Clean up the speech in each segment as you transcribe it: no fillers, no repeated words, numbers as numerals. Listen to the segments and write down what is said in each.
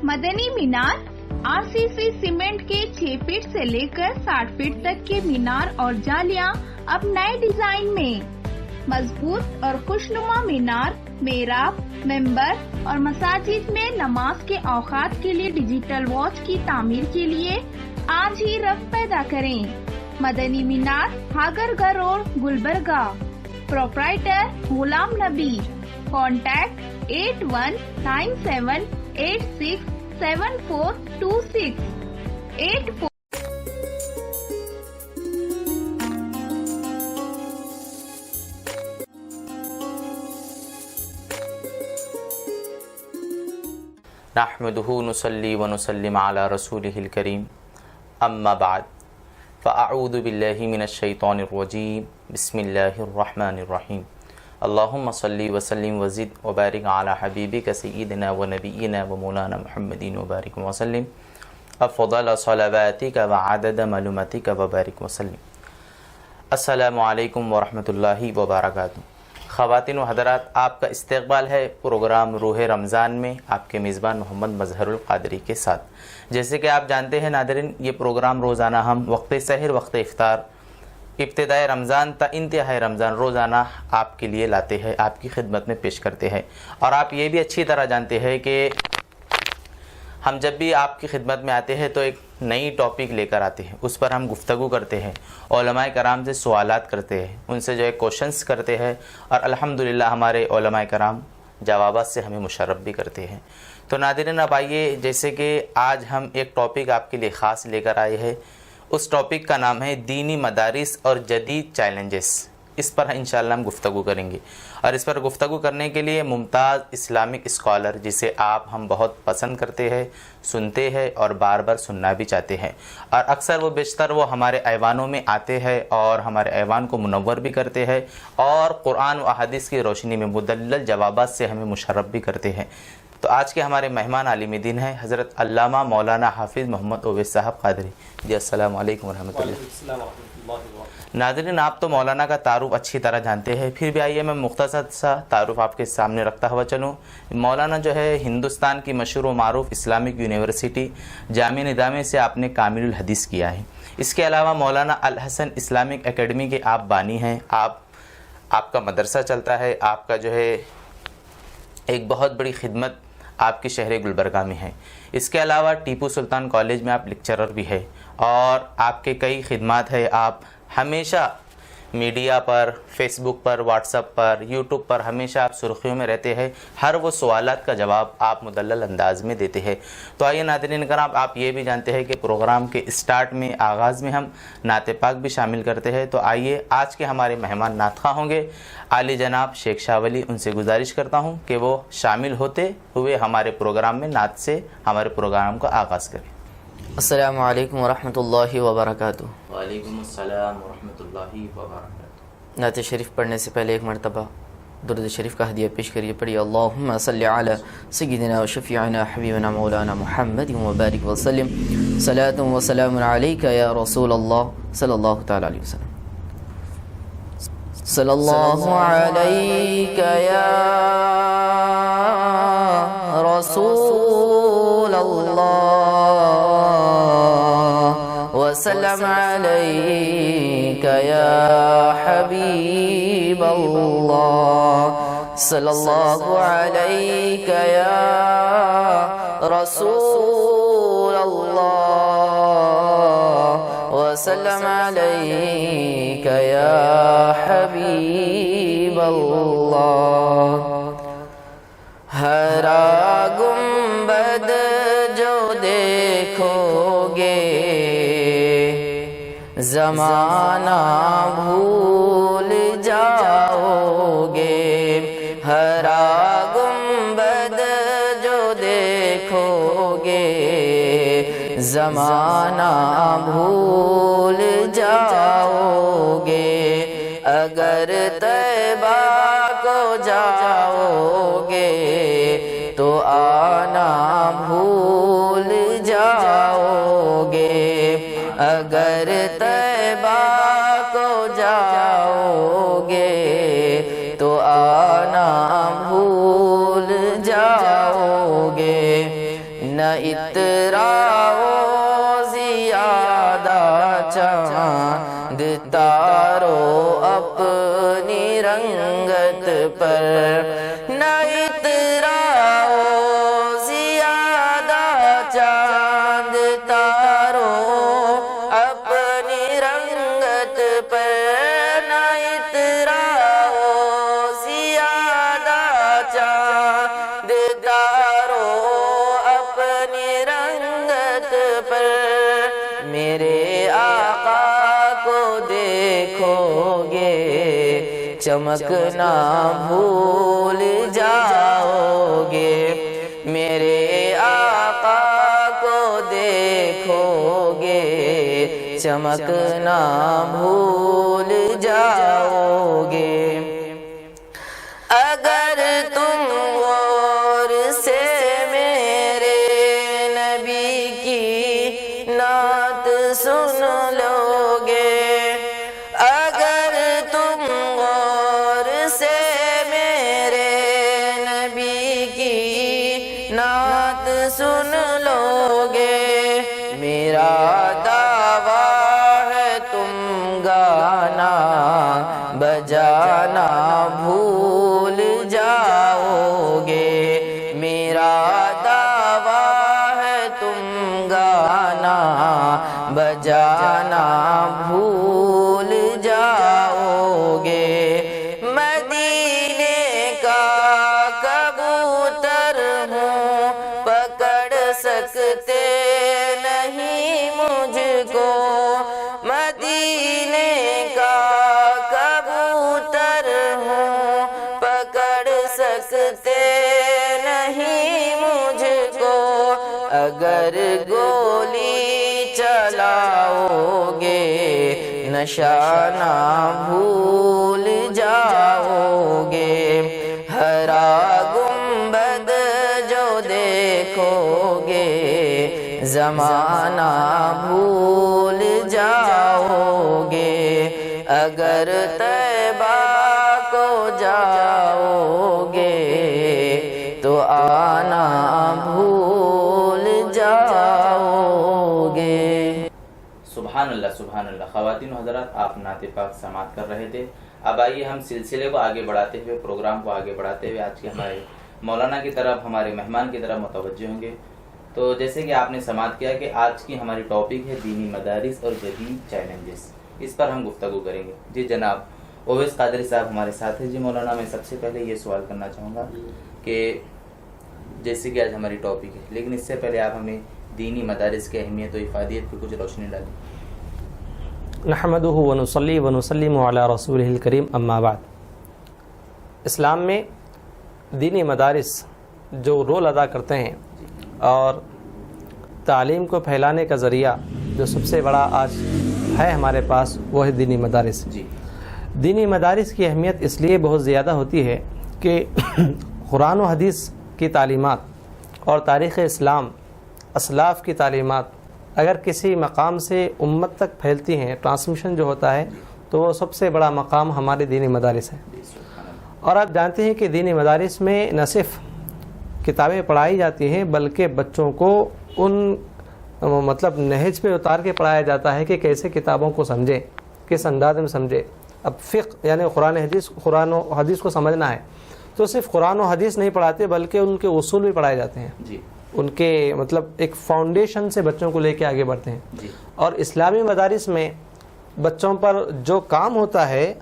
مدنی مینار RCC cement کے 6 fit سے لے کر 60 فٹ تک کے مینار اور جالیاں اب نئے ڈیزائن میں. مضبوط اور خوشنما مینار، محراب، ممبر اور مساجد میں نماز کے اوقات کے لیے ڈیجیٹل واچ کی تعمیر کے لیے آج ہی رفت پیدا کریں. مدنی مینار، ہاگرگہ روڈ، گلبرگہ. پروپرائٹر غلام نبی. کانٹیکٹ 8197867426 84. نحمده نصلي ونسلم على رسوله الكريم اما بعد فاعوذ بالله من الشيطان الرجيم بسم الله الرحمن الرحيم اللهم صل وسلم وزد وبارك على حبيبك سيدنا ونبينا ومولانا محمد وبارك وسلم افضل صلواتك وعدد معلوماتك وبارك وسلم. السلام علیکم ورحمۃ اللہ وبرکاتہ. خواتین و حضرات، آپ کا استقبال ہے پروگرام روح رمضان میں آپ کے میزبان محمد مظہر القادری کے ساتھ. جیسے کہ آپ جانتے ہیں ناظرین، یہ پروگرام روزانہ ہم وقت سحر، وقت افطار، ابتدائے رمضان تا انتہائی رمضان روزانہ آپ کے لیے لاتے ہیں، آپ کی خدمت میں پیش کرتے ہیں. اور آپ یہ بھی اچھی طرح جانتے ہیں کہ ہم جب بھی آپ کی خدمت میں آتے ہیں تو ایک نئی ٹاپک لے کر آتے ہیں، اس پر ہم گفتگو کرتے ہیں، علماء کرام سے سوالات کرتے ہیں، ان سے جو ہے کوشچنس کرتے ہیں، اور الحمدللہ ہمارے علماء کرام جوابات سے ہمیں مشرف بھی کرتے ہیں. تو ناظرین، اب آئیے، جیسے کہ آج ہم ایک ٹاپک آپ کے لیے خاص لے کر آئے ہیں. اس ٹاپک کا نام ہے دینی مدارس اور جدید چیلنجز. اس پر انشاءاللہ ہم گفتگو کریں گے، اور اس پر گفتگو کرنے کے لیے ممتاز اسلامک اسکالر، جسے ہم بہت پسند کرتے ہیں، سنتے ہیں اور بار بار سننا بھی چاہتے ہیں، اور اکثر بیشتر وہ ہمارے ایوانوں میں آتے ہیں اور ہمارے ایوان کو منور بھی کرتے ہیں، اور قرآن و احادیث کی روشنی میں مدلل جوابات سے ہمیں مشرف بھی کرتے ہیں. تو آج کے ہمارے مہمان عالم دین ہیں حضرت علامہ مولانا حافظ محمد اویس صاحب قادری. جی السلام علیکم ورحمۃ اللہ. ناظرین، آپ تو مولانا کا تعارف اچھی طرح جانتے ہیں، پھر بھی آئیے میں مختصر سا تعارف آپ کے سامنے رکھتا ہوا چلوں. مولانا جو ہے ہندوستان کی مشہور و معروف اسلامک یونیورسٹی جامعہ نظامیہ سے آپ نے کامل الحدیث کیا ہے. اس کے علاوہ مولانا الحسن اسلامک اکیڈمی کے آپ بانی ہیں. آپ کا مدرسہ چلتا ہے، آپ کا جو ہے ایک بہت بڑی خدمت آپ کے شہر گلبرگہ میں ہے. اس کے علاوہ ٹیپو سلطان کالج میں آپ لیکچرر بھی ہے، اور آپ کے کئی خدمات ہے. آپ ہمیشہ میڈیا پر، فیس بک پر، واٹس ایپ پر، یوٹیوب پر ہمیشہ آپ سرخیوں میں رہتے ہیں. ہر وہ سوالات کا جواب آپ مدلل انداز میں دیتے ہیں. تو آئیے ناظرین کرام، آپ یہ بھی جانتے ہیں کہ پروگرام کے اسٹارٹ میں، آغاز میں ہم نعت پاک بھی شامل کرتے ہیں. تو آئیے، آج کے ہمارے مہمان نعت خواں ہوں گے عالی جناب شیخ شاہ ولی. ان سے گزارش کرتا ہوں کہ وہ شامل ہوتے ہوئے ہمارے پروگرام میں نعت سے ہمارے پروگرام کا آغاز کریں. السلام علیکم ورحمۃ اللہ وبرکاتہ. وعلیکم السلام ورحمۃ اللہ وبرکاتہ. نعت شریف پڑھنے سے پہلے ایک مرتبہ درود شریف کا ہدیہ پیش کریے. پڑھیے اللہم صلی علی سیدنا و شفیعنا حبیبنا مولانا محمد وبارک وسلم. صلاۃ و سلام علیک یا رسول اللہ صلی اللہ تعالی علیہ وسلم. صلی اللہ علیک یا رسول اللہ وسلم علیک یا حبیب اللہ. صلی اللہ علیک یا رسول اللہ وسلم علیک یا حبیب اللہ. ہر گنبد جو دیکھو گے زمانہ بھول جاؤ گے. ہر گنبد جو دیکھو گے زمانہ بھول جاؤ گے. اگر طیبہ کو جاؤ گے تو آنا بھول جاؤ گے. اگر طیبہ کو جاؤ گے تو آنا بھول جاؤ گے. نہ اتراؤ زیادہ چاند تارو اپنی رنگت پر، نہ اتراؤ زیادہ چاند تارو اپنی رنگت پر، نہ اتراؤ زیادہ چاند تارو اپنی رنگت پر، میرے آقا کو دیکھو گے چمکنا بھول جاؤ گے، میرے آقا کو دیکھو گے چمکنا بھول جاؤ گے۔ اگر تم غور سے میرے نبی کی نعت سن لو گے، اگر تم غور سے میرے نبی کی نعت سن لو گے، میرا دعویٰ ہے تم گانا بجانا بھول جاؤ گے، میرا دعویٰ ہے تم گانا بجانا بھول جاؤ گے۔ مدینے کا کبوتر ہوں پکڑ سکتے نہیں مجھ کو، مدینے کا کبوتر ہوں پکڑ سکتے نہیں مجھ کو، اگر گولی چلاؤ گے نشانہ بھول جاؤ گے، ہرا گنبد جو دیکھو گے زمانہ بھول جاؤ گے، اگر طیبہ کو جاؤ گے تو آنا بھول جاؤ گے۔ سبحان اللہ سبحان اللہ۔ خواتین و حضرات، آپ نعت پاک سماعت کر رہے تھے۔ اب آئیے ہم سلسلے کو آگے بڑھاتے ہوئے، پروگرام کو آگے بڑھاتے ہوئے آج کے ہمارے مولانا کی طرف، ہمارے مہمان کی طرف متوجہ ہوں گے۔ تو جیسے کہ آپ نے سماعت کیا کہ آج کی ہماری ٹاپک ہے دینی مدارس اور جدید چیلنجز، اس پر ہم گفتگو کریں گے۔ جی جناب اویس قادری صاحب ہمارے ساتھ ہیں۔ جی مولانا، میں سب سے پہلے یہ سوال کرنا چاہوں گا کہ جیسے کہ آج ہماری ٹاپک ہے، لیکن اس سے پہلے آپ ہمیں دینی مدارس کی اہمیت و افادیت پہ کچھ روشنی ڈالیں۔ نحمدہ ونصلی ونسلم علی رسولہ الکریم، اما بعد۔ اسلام میں دینی مدارس جو رول ادا کرتے ہیں اور تعلیم کو پھیلانے کا ذریعہ جو سب سے بڑا آج ہے ہمارے پاس، وہ ہے دینی مدارس۔ جی، دینی مدارس کی اہمیت اس لیے بہت زیادہ ہوتی ہے کہ قرآن و حدیث کی تعلیمات اور تاریخ اسلام، اسلاف کی تعلیمات اگر کسی مقام سے امت تک پھیلتی ہیں، ٹرانسمیشن جو ہوتا ہے، تو وہ سب سے بڑا مقام ہمارے دینی مدارس ہے۔ اور آپ جانتے ہیں کہ دینی مدارس میں نہ صرف کتابیں پڑھائی جاتی ہیں بلکہ بچوں کو ان مطلب نہج پہ اتار کے پڑھایا جاتا ہے کہ کیسے کتابوں کو سمجھیں، کس انداز میں سمجھے۔ اب فقہ یعنی قرآن و حدیث کو سمجھنا ہے تو صرف قرآن و حدیث نہیں پڑھاتے بلکہ ان کے اصول بھی پڑھائے جاتے ہیں۔ جی، ان کے مطلب ایک فاؤنڈیشن سے بچوں کو لے کے آگے بڑھتے ہیں۔ جی، اور اسلامی مدارس میں بچوں پر جو کام ہوتا ہے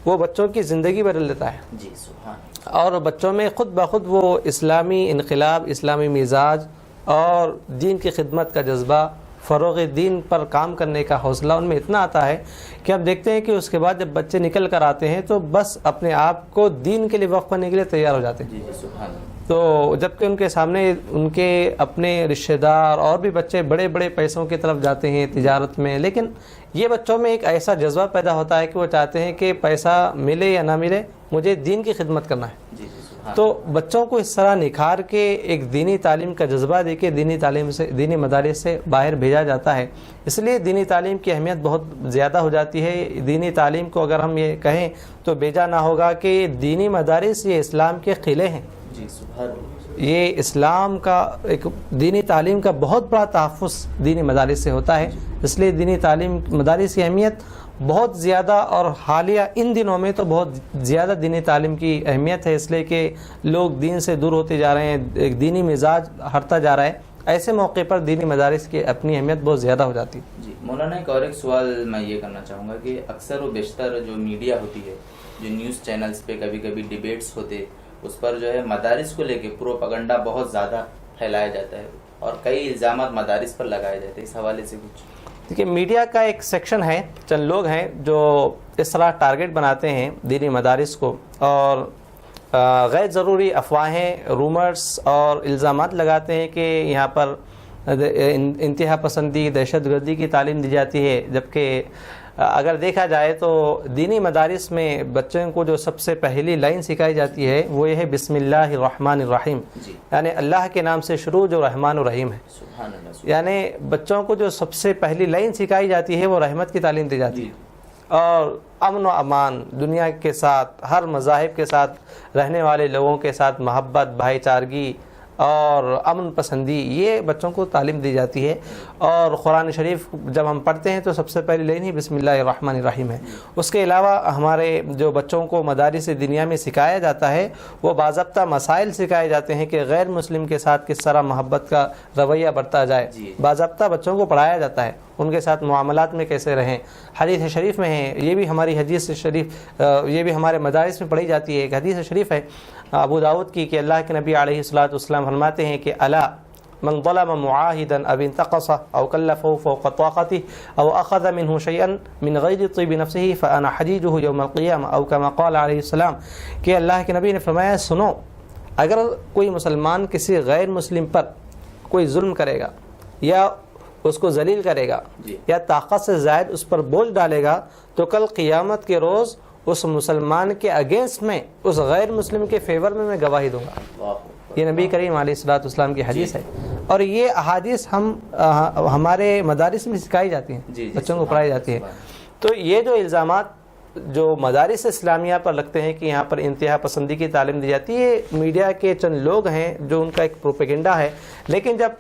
وہ بچوں کی زندگی بدل دیتا ہے، جی، سبحان اللہ۔ اور بچوں میں خود بخود وہ اسلامی انقلاب، اسلامی مزاج اور دین کی خدمت کا جذبہ، فروغ دین پر کام کرنے کا حوصلہ ان میں اتنا آتا ہے کہ اب دیکھتے ہیں کہ اس کے بعد جب بچے نکل کر آتے ہیں تو بس اپنے آپ کو دین کے لیے وقف کرنے کے لیے تیار ہو جاتے ہیں۔ جی، جی، سبحان اللہ۔ تو جبکہ ان کے سامنے ان کے اپنے رشتہ دار اور بھی بچے بڑے بڑے پیسوں کی طرف جاتے ہیں تجارت میں، لیکن یہ بچوں میں ایک ایسا جذبہ پیدا ہوتا ہے کہ وہ چاہتے ہیں کہ پیسہ ملے یا نہ ملے مجھے دین کی خدمت کرنا ہے۔ جی، جی، سبحان تو بچوں کو اس طرح نکھار کے ایک دینی تعلیم کا جذبہ دے کے دینی مدارس سے باہر بھیجا جاتا ہے۔ اس لیے دینی تعلیم کی اہمیت بہت زیادہ ہو جاتی ہے۔ دینی تعلیم کو اگر ہم یہ کہیں تو بیجا نہ ہوگا کہ دینی مدارس یہ اسلام کے قلعے ہیں۔ جی، سبحان اللہ۔ یہ اسلام کا ایک دینی تعلیم کا بہت بڑا تحفظ دینی مدارس سے ہوتا ہے. اس لیے دینی تعلیم مدارس کی اہمیت بہت زیادہ، اور حالیہ ان دنوں میں تو بہت زیادہ دینی تعلیم کی اہمیت ہے، اس لیے کہ لوگ دین سے دور ہوتے جا رہے ہیں، ایک دینی مزاج ہٹتا جا رہا ہے. ایسے موقع پر دینی مدارس کی اپنی اہمیت بہت زیادہ ہو جاتی ہے. جی مولانا، ایک اور ایک سوال میں یہ کرنا چاہوں گا کہ اکثر و بیشتر جو میڈیا ہوتی ہے، جو نیوز چینلز پہ کبھی کبھی ڈیبیٹس ہوتے، اس پر جو ہے مدارس کو لے کے پروپیگنڈا بہت زیادہ پھیلایا جاتا ہے اور کئی الزامات مدارس پر لگائے جاتے ہیں. اس حوالے سے کچھ دیکھیے، میڈیا کا ایک سیکشن ہے، چند لوگ ہیں جو اس طرح ٹارگٹ بناتے ہیں دینی مدارس کو اور غیر ضروری افواہیں، رومرز اور الزامات لگاتے ہیں کہ یہاں پر انتہا پسندی، دہشت گردی کی تعلیم دی جاتی ہے. جبکہ اگر دیکھا جائے تو دینی مدارس میں بچوں کو جو سب سے پہلی لائن سکھائی جاتی ہے وہ یہ ہے بسم اللہ الرحمن الرحیم، یعنی اللہ کے نام سے شروع جو رحمان الرحیم ہے. سبحان اللہ. یعنی بچوں کو جو سب سے پہلی لائن سکھائی جاتی ہے وہ رحمت کی تعلیم دی جاتی ہے، اور امن و امان، دنیا کے ساتھ، ہر مذاہب کے ساتھ رہنے والے لوگوں کے ساتھ محبت، بھائی چارگی اور امن پسندی، یہ بچوں کو تعلیم دی جاتی ہے. اور قرآن شریف جب ہم پڑھتے ہیں تو سب سے پہلی لائن ہی بسم اللہ الرحمن الرحیم ہے. اس کے علاوہ ہمارے جو بچوں کو مدارس دنیا میں سکھایا جاتا ہے وہ باضابطہ مسائل سکھائے جاتے ہیں کہ غیر مسلم کے ساتھ کس طرح محبت کا رویہ برتا جائے. باضابطہ بچوں کو پڑھایا جاتا ہے ان کے ساتھ معاملات میں کیسے رہیں. حدیث شریف میں ہے، یہ بھی ہماری حدیث شریف، یہ بھی ہمارے مدارس میں پڑھی جاتی ہے. ایک حدیث شریف ہے ابو داؤد کی کہ اللہ کے نبی علیہ الصلوۃ والسلام فرماتے ہیں کہ الا من ظلم معاہدا او انتقص او کلفه فوق طاقته او اخذ منه شيئا من غیر طیب نفسه فانا حجیجه یوم القیامہ او کما قال علیہ السلام، کہ اللہ کے نبی نے فرمایا سنو، اگر کوئی مسلمان کسی غیر مسلم پر کوئی ظلم کرے گا یا اس کو ذلیل کرے گا یا طاقت سے زائد اس پر بوجھ ڈالے گا تو کل قیامت کے روز اس مسلمان کے اگینسٹ میں، اس غیر مسلم کے فیور میں گواہی دوں گا. یہ نبی کریم علیہ الصلوۃ والسلام کی حدیث ہے، اور یہ احادیث ہمارے مدارس میں سکھائی جاتی ہیں، بچوں کو پڑھائی جاتی ہے. تو یہ جو الزامات جو مدارس اسلامیہ پر لگتے ہیں کہ یہاں پر انتہا پسندی کی تعلیم دی جاتی ہے، میڈیا کے چند لوگ ہیں جو ان کا ایک پروپیگنڈا ہے. لیکن جب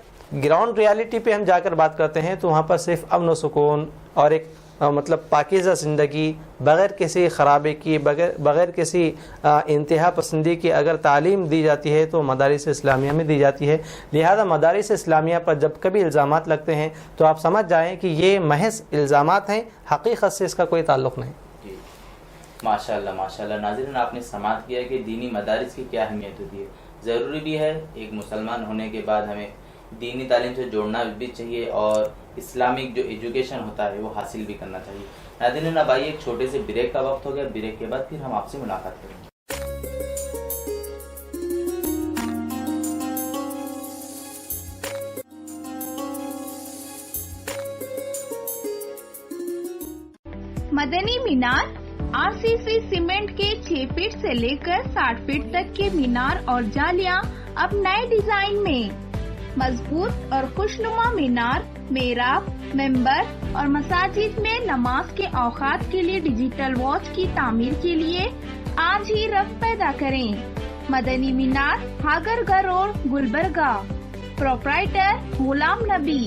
گراؤنڈ ریالٹی پہ ہم جا کر بات کرتے ہیں تو وہاں پر صرف امن و سکون اور ایک مطلب پاکیزہ زندگی، بغیر کسی خرابے کی، بغیر کسی انتہا پسندی کی اگر تعلیم دی جاتی ہے تو مدارس اسلامیہ میں دی جاتی ہے. لہذا مدارس اسلامیہ پر جب کبھی الزامات لگتے ہیں تو آپ سمجھ جائیں کہ یہ محض الزامات ہیں، حقیقت سے اس کا کوئی تعلق نہیں. ماشاء اللہ ماشاء اللہ. ناظرین، آپ نے سماعت کیا کہ دینی مدارس کی کیا اہمیت ہوتی ہے. ضروری بھی ہے، ایک مسلمان ہونے کے بعد ہمیں دینی تعلیم سے جوڑنا بھی چاہیے اور اسلامک جو ایجوکیشن ہوتا ہے وہ حاصل بھی کرنا چاہیے. ناظرین، اب آئیے ایک چھوٹے سے بریک کا وقت ہو گیا، بریک کے بعد پھر ہم آپ سے ملاقات کریں گے. مدنی مینار RCC سیمنٹ کے 6 فٹ سے لے کر 60 فٹ تک کے مینار اور جالیاں اب نئے ڈیزائن میں. مضبوط اور خوشنما مینار، محراب، ممبر اور مساجد میں نماز کے اوقات کے لیے ڈیجیٹل واچ کی تعمیر کے لیے آج ہی رفت پیدا کریں. مدنی مینار، ہاگرگہ روڈ، گلبرگہ. پروپرائٹر غلام نبی.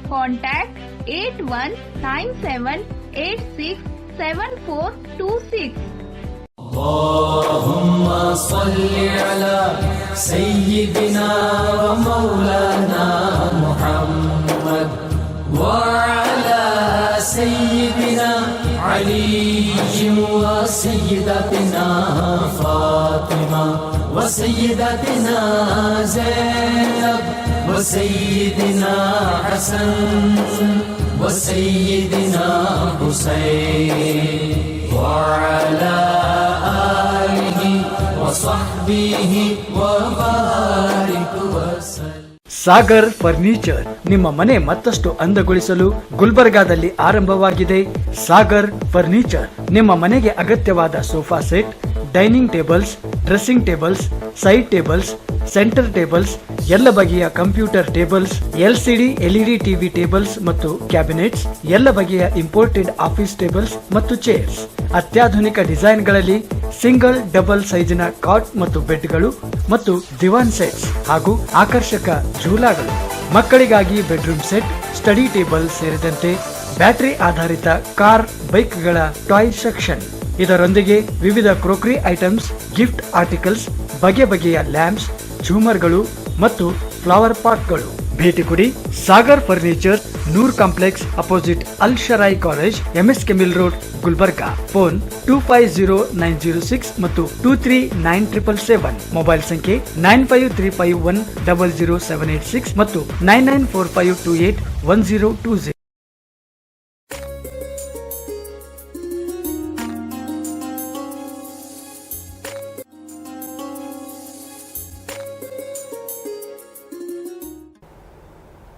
کانٹیکٹ 8197867426. اللهم صل على سيدنا ومولانا محمد وعلى سيدنا علي وسيدتنا فاطمة وسيدتنا زينب وسيدنا حسن وسيدنا حسين وعلى آله وصحبه وبارك وسلم. ಸಾಗರ್ ಫರ್ನಿಚರ್ ನಿಮ್ಮ ಮನೆ ಮತ್ತಷ್ಟು ಅಂದಗೊಳಿಸಲು ಗುಲ್ಬರ್ಗಾದಲ್ಲಿ ಆರಂಭವಾಗಿದೆ. ಸಾಗರ್ ಫರ್ನಿಚರ್ ನಿಮ್ಮ ಮನೆಗೆ ಅಗತ್ಯವಾದ sofa set, dining tables, dressing tables, side tables, centre tables, ಎಲ್ಲ ಬಗೆಯ computer tables, LCD LED TV tables ಮತ್ತು ಕ್ಯಾಬಿನೆಟ್ಸ್, ಎಲ್ಲ ಬಗೆಯ ಇಂಪೋರ್ಟೆಡ್ ಆಫೀಸ್ ಟೇಬಲ್ಸ್ ಮತ್ತು ಚೇರ್ಸ್, ಅತ್ಯಾಧುನಿಕ ಡಿಸೈನ್ಗಳಲ್ಲಿ ಸಿಂಗಲ್ ಡಬಲ್ ಸೈಜಿನ ಕಾಟ್ ಮತ್ತು ಬೆಡ್ಗಳು ಮತ್ತು ದಿವಾನ್ ಸೆಟ್ಸ್ ಹಾಗೂ ಆಕರ್ಷಕ ಝೂಲಾಗಳು, ಮಕ್ಕಳಿಗಾಗಿ ಬೆಡ್ರೂಮ್ ಸೆಟ್, ಸ್ಟಡಿ ಟೇಬಲ್ ಸೇರಿದಂತೆ ಬ್ಯಾಟರಿ ಆಧಾರಿತ ಕಾರ್, ಬೈಕ್ಗಳ ಟಾಯ್ ಸೆಕ್ಷನ್. ಇದರೊಂದಿಗೆ ವಿವಿಧ ಕ್ರೋಕರಿ ಐಟಮ್ಸ್, ಗಿಫ್ಟ್ ಆರ್ಟಿಕಲ್ಸ್, ಬಗೆ ಬಗೆಯ ಲ್ಯಾಂಪ್ಸ್, ಝೂಮರ್ಗಳು ಮತ್ತು ಫ್ಲವರ್ ಪಾಟ್ಗಳು. ಭೇಟಿ ಕೊಡಿ Sagar furniture, Noor complex opposite Al Sharai college, MS K mill road, Gulbarga. Phone 250906 ಮತ್ತು 239777. ಮೊಬೈಲ್ ಸಂಖ್ಯೆ 9535100786 ಮತ್ತು 9945281020.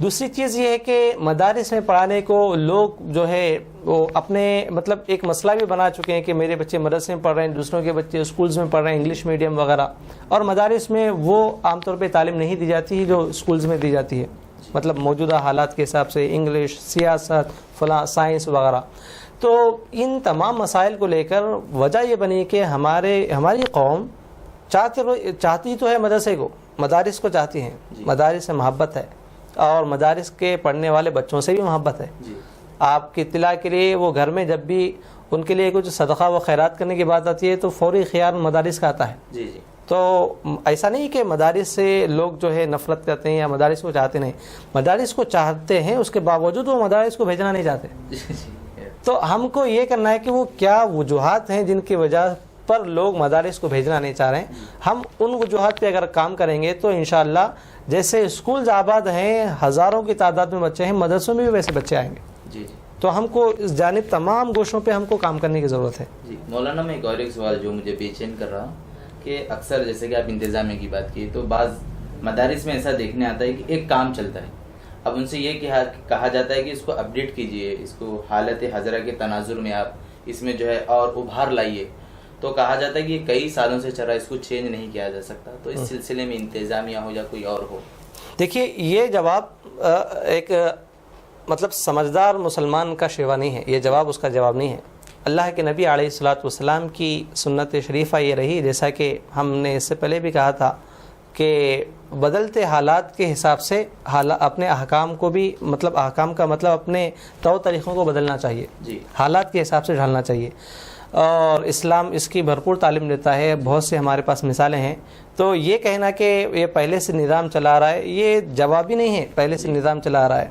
دوسری چیز یہ ہے کہ مدارس میں پڑھانے کو لوگ جو ہے وہ اپنے مطلب ایک مسئلہ بھی بنا چکے ہیں کہ میرے بچے مدرسے میں پڑھ رہے ہیں، دوسروں کے بچے اسکولز میں پڑھ رہے ہیں انگلش میڈیم وغیرہ، اور مدارس میں وہ عام طور پہ تعلیم نہیں دی جاتی ہے جو اسکولز میں دی جاتی ہے، مطلب موجودہ حالات کے حساب سے انگلش، سیاست، فلاں سائنس وغیرہ. تو ان تمام مسائل کو لے کر وجہ یہ بنی کہ ہماری قوم چاہتی تو ہے مدرسے کو، مدارس کو چاہتی ہیں، مدارس سے محبت ہے اور مدارس کے پڑھنے والے بچوں سے بھی محبت ہے. آپ کی اطلاع کے لیے وہ گھر میں جب بھی ان کے لیے کچھ صدقہ و خیرات کرنے کی بات آتی ہے تو فوری خیال مدارس کا آتا ہے. تو ایسا نہیں کہ مدارس سے لوگ جو ہے نفرت کرتے ہیں یا مدارس کو چاہتے نہیں، مدارس کو چاہتے ہیں، اس کے باوجود وہ مدارس کو بھیجنا نہیں چاہتے. تو ہم کو یہ کرنا ہے کہ وہ کیا وجوہات ہیں جن کی وجہ پر لوگ مدارس کو بھیجنا نہیں چاہ رہے ہیں. ہم ان وجوہات پہ اگر کام کریں گے تو انشاءاللہ جیسے اسکولز آباد ہیں، ہزاروں کی تعداد میں بچے ہیں، مدرسوں میں بھی ویسے بچے آئیں گے. تو ہم کو اس جانب تمام گوشوں پہ ہم کو کام کرنے کی ضرورت ہے. مولانا میں ایک سوال جو مجھے بے چین کر رہا ہوں کہ اکثر جیسے کہ آپ انتظامیہ کی بات کی تو بعض مدارس میں ایسا دیکھنے آتا ہے کہ ایک کام چلتا ہے، اب ان سے یہ کہا جاتا ہے کہ اس کو اپڈیٹ کیجئے، اس کو حالت حاضرہ کے تناظر میں آپ اس میں جو ہے اور ابھار لائیے. تو کہا جاتا ہے کہ یہ کئی سالوں سے چل رہا ہے، اس کو چینج نہیں کیا جا سکتا. تو اس سلسلے میں انتظامیہ ہو یا کوئی اور ہو. دیکھیے یہ جواب ایک مطلب سمجھدار مسلمان کا شیوا نہیں ہے، یہ جواب اس کا جواب نہیں ہے. اللہ کے نبی علیہ الصلوۃ والسلام کی سنت شریفہ یہ رہی، جیسا کہ ہم نے اس سے پہلے بھی کہا تھا کہ بدلتے حالات کے حساب سے اپنے احکام کو بھی مطلب احکام کا مطلب اپنے طور طریقوں کو بدلنا چاہیے، حالات کے حساب سے ڈھالنا چاہیے. اور اسلام اس کی بھرپور تعلیم دیتا ہے، بہت سے ہمارے پاس مثالیں ہیں. تو یہ کہنا کہ یہ پہلے سے نظام چلا رہا ہے یہ جواب ہی نہیں ہے. پہلے سے نظام چلا رہا ہے،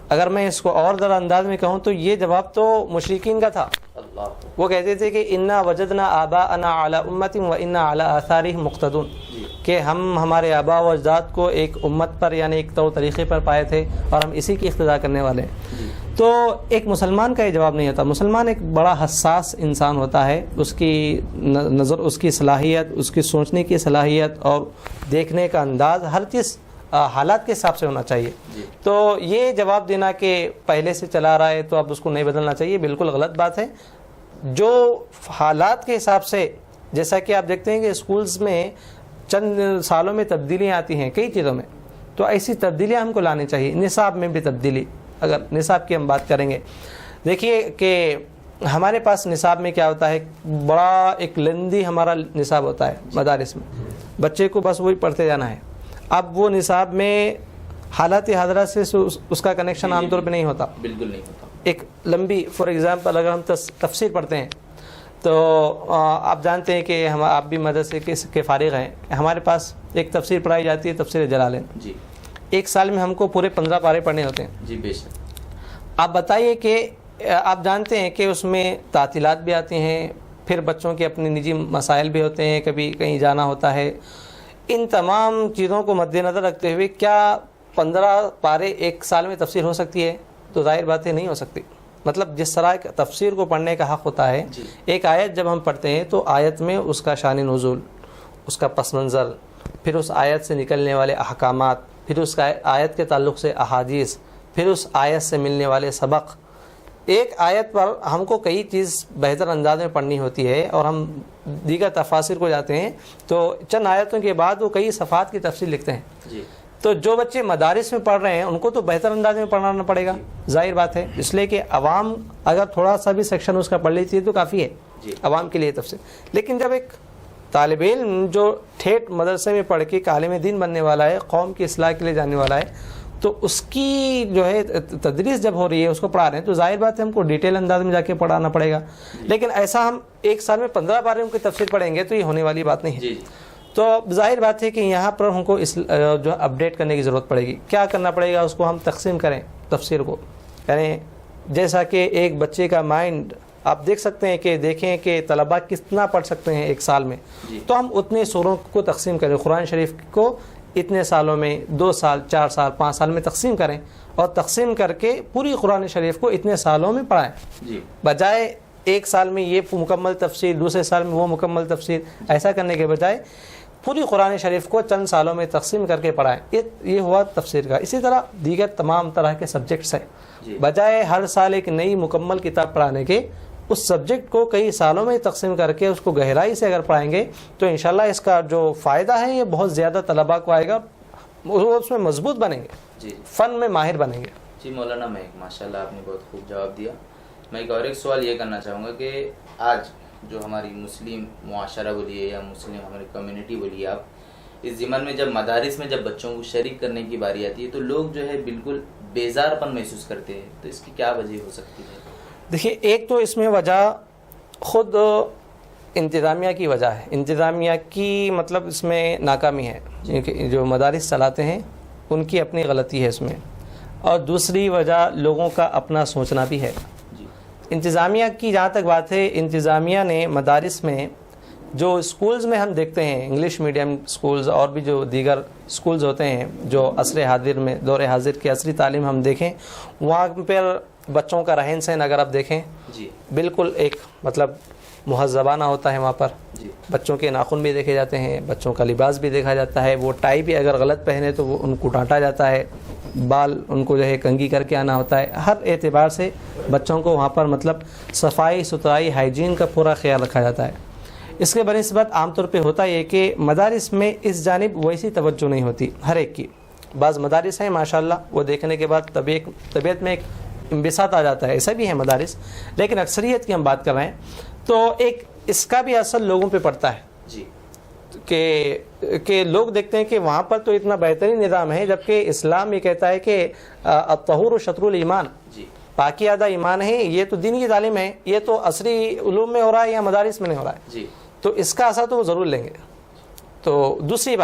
اگر میں اس کو اور ذرا انداز میں کہوں تو یہ جواب تو مشرکین کا تھا. وہ کہتے تھے کہ انا وجدنا آباءنا علی امت و انا علی آثارہم مقتدون، کہ ہم ہمارے آباء و اجداد کو ایک امت پر یعنی ایک طور طریقے پر پائے تھے اور ہم اسی کی اقتداء کرنے والے ہیں. تو ایک مسلمان کا یہ جواب نہیں ہوتا. مسلمان ایک بڑا حساس انسان ہوتا ہے، اس کی نظر، اس کی صلاحیت، اس کی سوچنے کی صلاحیت اور دیکھنے کا انداز ہر چیز حالات کے حساب سے ہونا چاہیے. تو یہ جواب دینا کہ پہلے سے چلا رہا ہے تو اب اس کو نہیں بدلنا چاہیے، بالکل غلط بات ہے. جو حالات کے حساب سے، جیسا کہ آپ دیکھتے ہیں کہ اسکولز میں چند سالوں میں تبدیلیاں آتی ہیں کئی چیزوں میں، تو ایسی تبدیلیاں ہم کو لانی چاہیے. نصاب میں بھی تبدیلی، اگر نصاب کی ہم بات کریں گے، دیکھیے کہ ہمارے پاس نصاب میں کیا ہوتا ہے، بڑا ایک لندی ہمارا نصاب ہوتا ہے مدارس میں، بچے کو بس وہی پڑھتے جانا ہے. اب وہ نصاب میں حالات حاضرہ سے اس کا کنیکشن عام طور پہ نہیں ہوتا، بالکل نہیں ہوتا. ایک لمبی فار ایگزامپل اگر ہم تفسیر پڑھتے ہیں تو آپ جانتے ہیں کہ آپ بھی مدرسے کے فارغ ہیں، ہمارے پاس ایک تفسیر پڑھائی جاتی ہے، تفسیر جلالین. جی، ایک سال میں ہم کو پورے 15 پارے پڑھنے ہوتے ہیں. جی بے شک. آپ بتائیے کہ آپ جانتے ہیں کہ اس میں تعطیلات بھی آتی ہیں، پھر بچوں کے اپنے نجی مسائل بھی ہوتے ہیں، کبھی کہیں جانا ہوتا ہے. ان تمام چیزوں کو مد نظر رکھتے ہوئے کیا 15 پارے ایک سال میں تفسیر ہو سکتی ہے؟ تو ظاہر بات ہے نہیں ہو سکتی. مطلب جس طرح تفسیر کو پڑھنے کا حق ہوتا ہے، ایک آیت جب ہم پڑھتے ہیں تو آیت میں اس کا شان نزول، اس کا پس منظر، پھر اس آیت سے نکلنے والے احکامات، پھر اس کا آیت کے تعلق سے احادیث، پھر اس آیت سے ملنے والے سبق. ایک آیت پر ہم کو کئی چیز بہتر انداز میں پڑھنی ہوتی ہے اور ہم دیگر تفاسیر کو جاتے ہیں تو چند آیتوں کے بعد وہ کئی صفحات کی تفسیر لکھتے ہیں. تو جو بچے مدارس میں پڑھ رہے ہیں ان کو تو بہتر انداز میں پڑھانا پڑے گا، ظاہر بات ہے، اس لیے کہ عوام اگر تھوڑا سا بھی سیکشن اس کا پڑھ لیتی ہے تو کافی ہے عوام کے لیے تفسیر. لیکن جب ایک طالب علم جو ٹھیٹ مدرسے میں پڑھ کے عالم دین بننے والا ہے، قوم کی اصلاح کے لیے جانے والا ہے، تو اس کی جو ہے تدریس جب ہو رہی ہے، اس کو پڑھا رہے ہیں تو ظاہر بات ہے ہم کو ڈیٹیل انداز میں جا کے پڑھانا پڑے گا. لیکن ایسا ہم ایک سال میں 15 پاروں کی تفسیر پڑھیں گے تو یہ ہونے والی بات نہیں ہے. تو ظاہر بات ہے کہ یہاں پر ہم کو اس جو اپڈیٹ کرنے کی ضرورت پڑے گی. کیا کرنا پڑے گا؟ اس کو ہم تقسیم کریں تفسیر کو، یعنی جیسا کہ ایک بچے کا مائنڈ آپ دیکھ سکتے ہیں کہ دیکھیں کہ طلباء کتنا پڑھ سکتے ہیں ایک سال میں، تو ہم اتنے سوروں کو تقسیم کریں. قرآن شریف کو اتنے سالوں میں 2 سال 4 سال 5 سال میں تقسیم کریں اور تقسیم کر کے پوری قرآن شریف کو اتنے سالوں میں پڑھائیں، بجائے ایک سال میں یہ مکمل تفسیر، دوسرے سال میں وہ مکمل تفسیر. ایسا کرنے کے بجائے پوری قرآن شریف کو چند سالوں میں تقسیم کر کے پڑھائیں. یہ ہوا تفسیر کا. اسی طرح دیگر تمام طرح کے سبجیکٹس ہیں. بجائے ہر سال ایک نئی مکمل کتاب پڑھانے کے اس سبجیکٹ کو کئی سالوں میں تقسیم کر کے اس کو گہرائی سے اگر پڑھائیں گے تو انشاءاللہ اس کا جو فائدہ ہے یہ بہت زیادہ طلباء کو آئے گا. وہ اس میں مضبوط بنیں گے, فن میں ماہر بنیں گے. جی مولانا میں ماشاءاللہ آپ نے بہت خوب جواب دیا. میں ایک اور ایک سوال یہ کرنا چاہوں گا کہ آج جو ہماری مسلم معاشرہ بولیے یا مسلم ہماری کمیونٹی بولیے, آپ اس ضمن میں جب مدارس میں جب بچوں کو شریک کرنے کی باری آتی ہے تو لوگ جو ہے بالکل بیزار پن محسوس کرتے ہیں, تو اس کی کیا وجہ ہو سکتی ہے؟ دیکھیے, ایک تو اس میں وجہ خود انتظامیہ کی وجہ ہے. انتظامیہ کی مطلب اس میں ناکامی ہے, جو مدارس چلاتے ہیں ان کی اپنی غلطی ہے اس میں. اور دوسری وجہ لوگوں کا اپنا سوچنا بھی ہے. انتظامیہ کی جہاں تک بات ہے, انتظامیہ نے مدارس میں جو اسکولز میں ہم دیکھتے ہیں, انگلش میڈیم اسکولز اور بھی جو دیگر اسکولز ہوتے ہیں جو عصر حاضر میں, دور حاضر کی عصری تعلیم ہم دیکھیں, وہاں پر بچوں کا رہن سہن اگر آپ دیکھیں بالکل ایک مطلب مہذبانہ ہوتا ہے. وہاں پر بچوں کے ناخن بھی دیکھے جاتے ہیں, بچوں کا لباس بھی دیکھا جاتا ہے. وہ ٹائی بھی اگر غلط پہنے تو وہ ان کو ڈانٹا جاتا ہے, بال ان کو جو ہے کنگھی کر کے آنا ہوتا ہے. ہر اعتبار سے بچوں کو وہاں پر مطلب صفائی ستھرائی ہائیجین کا پورا خیال رکھا جاتا ہے. اس کے بنسبت عام طور پہ ہوتا یہ کہ مدارس میں اس جانب ویسی توجہ نہیں ہوتی ہر ایک کی. بعض مدارس ہیں ماشاءاللہ وہ دیکھنے کے بعد طبیعت میں ایک انبساط آ جاتا ہے, ایسا بھی ہے مدارس, لیکن اکثریت کی ہم بات کر رہے ہیں تو ایک اس کا بھی اثر لوگوں پہ پڑتا ہے کہ لوگ دیکھتے ہیں کہ وہاں پر تو اتنا بہترین نظام ہے, جبکہ اسلام یہ کہتا ہے کہ الطہور شطر الایمان, پاکی آدھا ایمان ہے. یہ تو دین کی تعلیم ہے, یہ تو عصری علوم میں ہو رہا ہے یا مدارس میں نہیں ہو رہا ہے, تو اس کا اثر تو وہ ضرور لیں گے. تو دوسری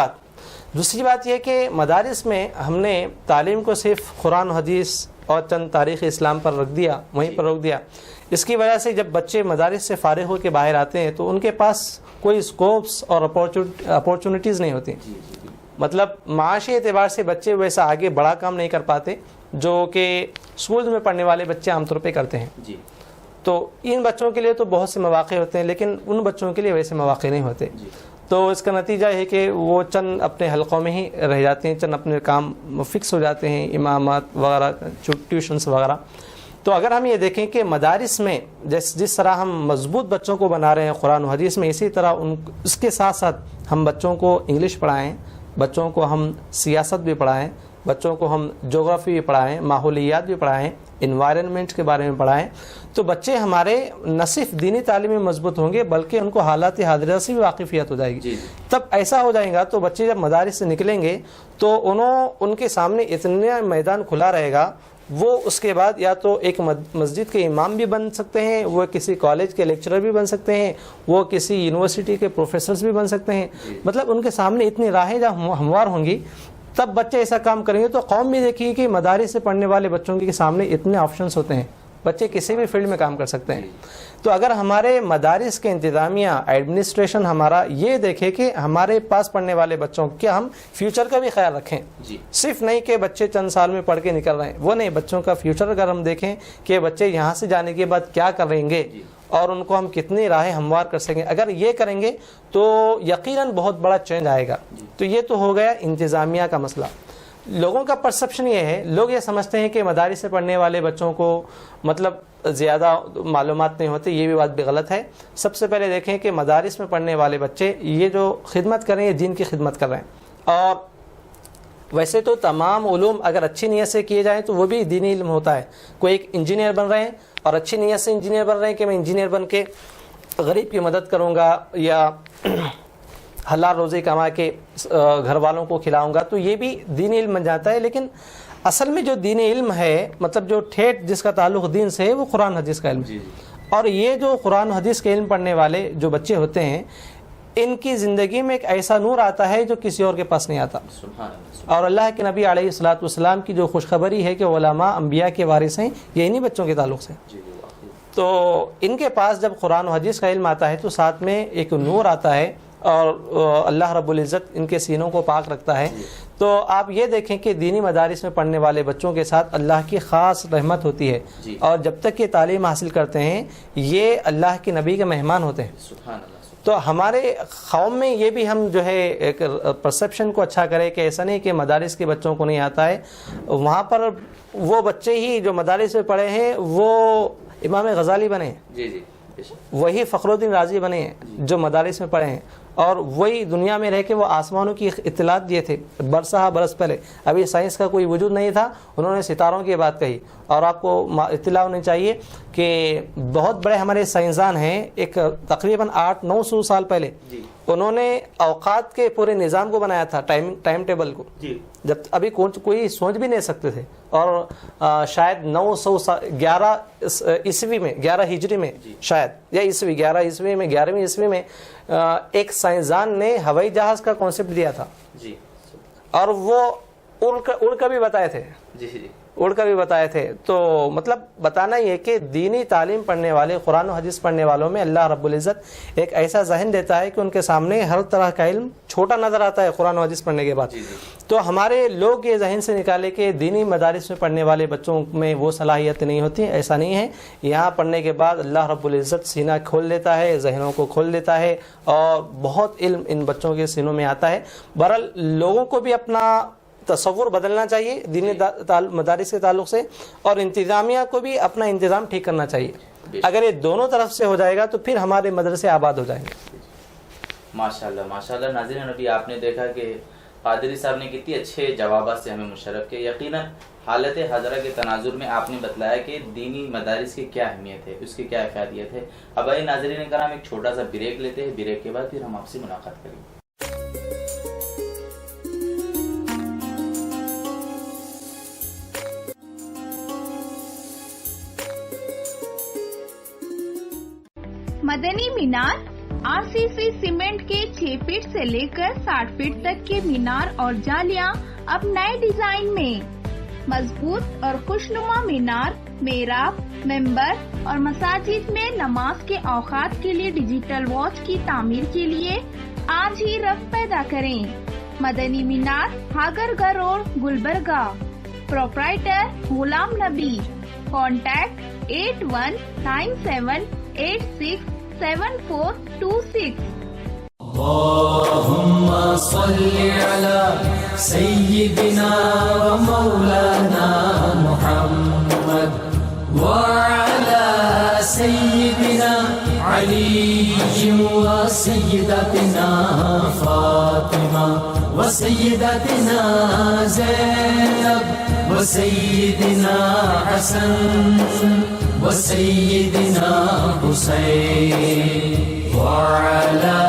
بات یہ کہ مدارس میں ہم نے تعلیم کو صرف قرآن و حدیث اور چند تاریخ اسلام پر رکھ دیا, وہیں پر روک دیا. اس کی وجہ سے جب بچے مدارس سے فارغ ہو کے باہر آتے ہیں تو ان کے پاس کوئی اسکوپس اور اپورچونیٹیز نہیں ہوتی. مطلب معاشی اعتبار سے بچے ویسا آگے بڑا کام نہیں کر پاتے جو کہ اسکول میں پڑھنے والے بچے عام طور پہ کرتے ہیں. تو ان بچوں کے لیے تو بہت سے مواقع ہوتے ہیں, لیکن ان بچوں کے لیے ویسے مواقع نہیں ہوتے. تو اس کا نتیجہ ہے کہ وہ چند اپنے حلقوں میں ہی رہ جاتے ہیں, چند اپنے کام فکس ہو جاتے ہیں, امامات وغیرہ, ٹیوشنس وغیرہ. تو اگر ہم یہ دیکھیں کہ مدارس میں جس طرح ہم مضبوط بچوں کو بنا رہے ہیں قرآن و حدیث میں, اسی طرح اس کے ساتھ ساتھ ہم بچوں کو انگلش پڑھائیں, بچوں کو ہم سیاست بھی پڑھائیں, بچوں کو ہم جغرافی بھی پڑھائیں, ماحولیات بھی پڑھائیں, انوائرنمنٹ کے بارے میں پڑھائیں, تو بچے ہمارے نہ صرف دینی تعلیم میں مضبوط ہوں گے بلکہ ان کو حالات حاضرہ سے بھی واقفیت ہو جائے گی. تب ایسا ہو جائے گا تو بچے جب مدارس سے نکلیں گے تو ان کے سامنے اتنا میدان کھلا رہے گا, وہ اس کے بعد یا تو ایک مسجد کے امام بھی بن سکتے ہیں, وہ کسی کالج کے لیکچرر بھی بن سکتے ہیں, وہ کسی یونیورسٹی کے پروفیسرز بھی بن سکتے ہیں. مطلب ان کے سامنے اتنی راہیں جب ہموار ہوں گی تب بچے ایسا کام کریں گے تو قوم بھی دیکھیے کہ مدارس سے پڑھنے والے بچوں کے سامنے اتنے آپشنس ہوتے ہیں, بچے کسی بھی فیلڈ میں کام کر سکتے ہیں. تو اگر ہمارے مدارس کے انتظامیہ ایڈمنسٹریشن ہمارا یہ دیکھے کہ ہمارے پاس پڑھنے والے بچوں کے ہم فیوچر کا بھی خیال رکھیں, صرف نہیں کہ بچے چند سال میں پڑھ کے نکل رہے ہیں, وہ نہیں, بچوں کا فیوچر اگر ہم دیکھیں کہ بچے یہاں سے جانے کے بعد کیا کریں گے اور ان کو ہم کتنی راہیں ہموار کر سکیں, اگر یہ کریں گے تو یقیناً بہت بڑا چینج آئے گا. تو یہ تو ہو گیا انتظامیہ کا مسئلہ. لوگوں کا پرسپشن یہ ہے, لوگ یہ سمجھتے ہیں کہ مدارس سے پڑھنے والے بچوں کو مطلب زیادہ معلومات نہیں ہوتی, یہ بھی بات بھی غلط ہے. سب سے پہلے دیکھیں کہ مدارس میں پڑھنے والے بچے یہ جو خدمت کر رہے ہیں یہ دین کی خدمت کر رہے ہیں. اور ویسے تو تمام علوم اگر اچھی نیت سے کیے جائیں تو وہ بھی دینی علم ہوتا ہے. کوئی ایک انجینئر بن رہے ہیں اور اچھی نیت سے انجینئر بن رہے ہیں کہ میں انجینئر بن کے غریب کی مدد کروں گا یا حلال روزی کما کے گھر والوں کو کھلاؤں گا, تو یہ بھی دینی علم بن جاتا ہے. لیکن اصل میں جو دینی علم ہے, مطلب جو ٹھیٹ جس کا تعلق دین سے ہے, وہ قرآن حدیث کا علم ہے. اور یہ جو قرآن حدیث کے علم پڑھنے والے جو بچے ہوتے ہیں ان کی زندگی میں ایک ایسا نور آتا ہے جو کسی اور کے پاس نہیں آتا. اور اللہ کے نبی علیہ الصلوۃ والسلام کی جو خوشخبری ہے کہ علماء انبیاء کے وارث ہیں, یہ انہی بچوں کے تعلق سے. تو ان کے پاس جب قرآن و حدیث کا علم آتا ہے تو ساتھ میں ایک نور آتا ہے اور اللہ رب العزت ان کے سینوں کو پاک رکھتا ہے. تو آپ یہ دیکھیں کہ دینی مدارس میں پڑھنے والے بچوں کے ساتھ اللہ کی خاص رحمت ہوتی ہے, اور جب تک یہ تعلیم حاصل کرتے ہیں یہ اللہ کے نبی کے مہمان ہوتے ہیں. تو ہمارے قوم میں یہ بھی ہم جو ہے ایک پرسیپشن کو اچھا کرے کہ ایسا نہیں کہ مدارس کے بچوں کو نہیں آتا ہے، وہاں پر وہ بچے ہی جو مدارس میں پڑھے ہیں وہ امام غزالی بنے ہیں، جی جی وہی فخر الدین رازی بنے ہیں جو مدارس میں پڑھے ہیں، اور وہی دنیا میں رہ کے وہ آسمانوں کی اطلاعات دیے تھے برسہ برس پہلے، ابھی سائنس کا کوئی وجود نہیں تھا، انہوں نے ستاروں کی بات کہی. اور آپ کو اطلاع ہونی چاہیے کہ بہت بڑے ہمارے سائنسدان ہیں، ایک تقریباً 800-900 سال پہلے انہوں نے اوقات کے پورے نظام کو بنایا تھا، ٹائم ٹیبل کو، جب ابھی کوئی سوچ بھی نہیں سکتے تھے. اور شاید 11 عیسوی میں 11 ہجری میں شاید یا عیسوی 11 عیسوی میں 11ویں عیسوی میں ایک سائنسدان نے ہوائی جہاز کا کانسیپٹ دیا تھا، اور وہ اڑ کر بھی بتائے تھے، اڑ کر بھی بتائے تھے. تو مطلب بتانا یہ کہ دینی تعلیم پڑھنے والے، قرآن و حدیث پڑھنے والوں میں اللہ رب العزت ایک ایسا ذہن دیتا ہے کہ ان کے سامنے ہر طرح کا علم چھوٹا نظر آتا ہے قرآن و حدیث پڑھنے کے بعد. تو ہمارے لوگ یہ ذہن سے نکالے کہ دینی مدارس میں پڑھنے والے بچوں میں وہ صلاحیت نہیں ہوتی، ایسا نہیں ہے. یہاں پڑھنے کے بعد اللہ رب العزت سینہ کھول دیتا ہے، ذہنوں کو کھول دیتا ہے، اور بہت علم ان بچوں کے سینوں میں آتا ہے. بہرحال لوگوں کو بھی اپنا تصور بدلنا چاہیے دینی مدارس کے تعلق سے، اور انتظامیہ کو بھی اپنا انتظام ٹھیک کرنا چاہیے. اگر یہ دونوں طرف سے ہو جائے گا تو پھر ہمارے مدرسے آباد ہو جائیں گے. ماشاءاللہ ماشاءاللہ. ناظرین ابھی آپ نے دیکھا کہ قادری صاحب نے کتنی اچھے جوابات سے ہمیں مشرف کیا. یقیناً حالت حاضرہ کے تناظر میں آپ نے بتلایا کہ دینی مدارس کی کیا اہمیت ہے، اس کی کیا افادیت ہے. اب آئیے ناظرین کرام ایک چھوٹا سا بریک لیتے ہیں، بریک کے بعد پھر ہم آپ سے ملاقات کریں گے. مدنی مینار RCC سیمنٹ کے 6 فٹ سے لے کر 60 فٹ تک کے مینار اور جالیاں اب نئے ڈیزائن میں. مضبوط اور خوشنما مینار، محراب، ممبر اور مساجد میں نماز کے اوقات کے لیے ڈیجیٹل واچ کی تعمیر کے لیے آج ہی رفت پیدا کریں. مدنی مینار، ہاگر روڈ، گلبرگہ. پروپرائٹر غلام نبی. کانٹیکٹ 8197867426. اللهم صل على سيدنا ومولانا محمد وعلى سيدنا علي وسيدتنا فاطمة وسيدتنا زينب وسيدنا حسن وسيدنا حسين وعلى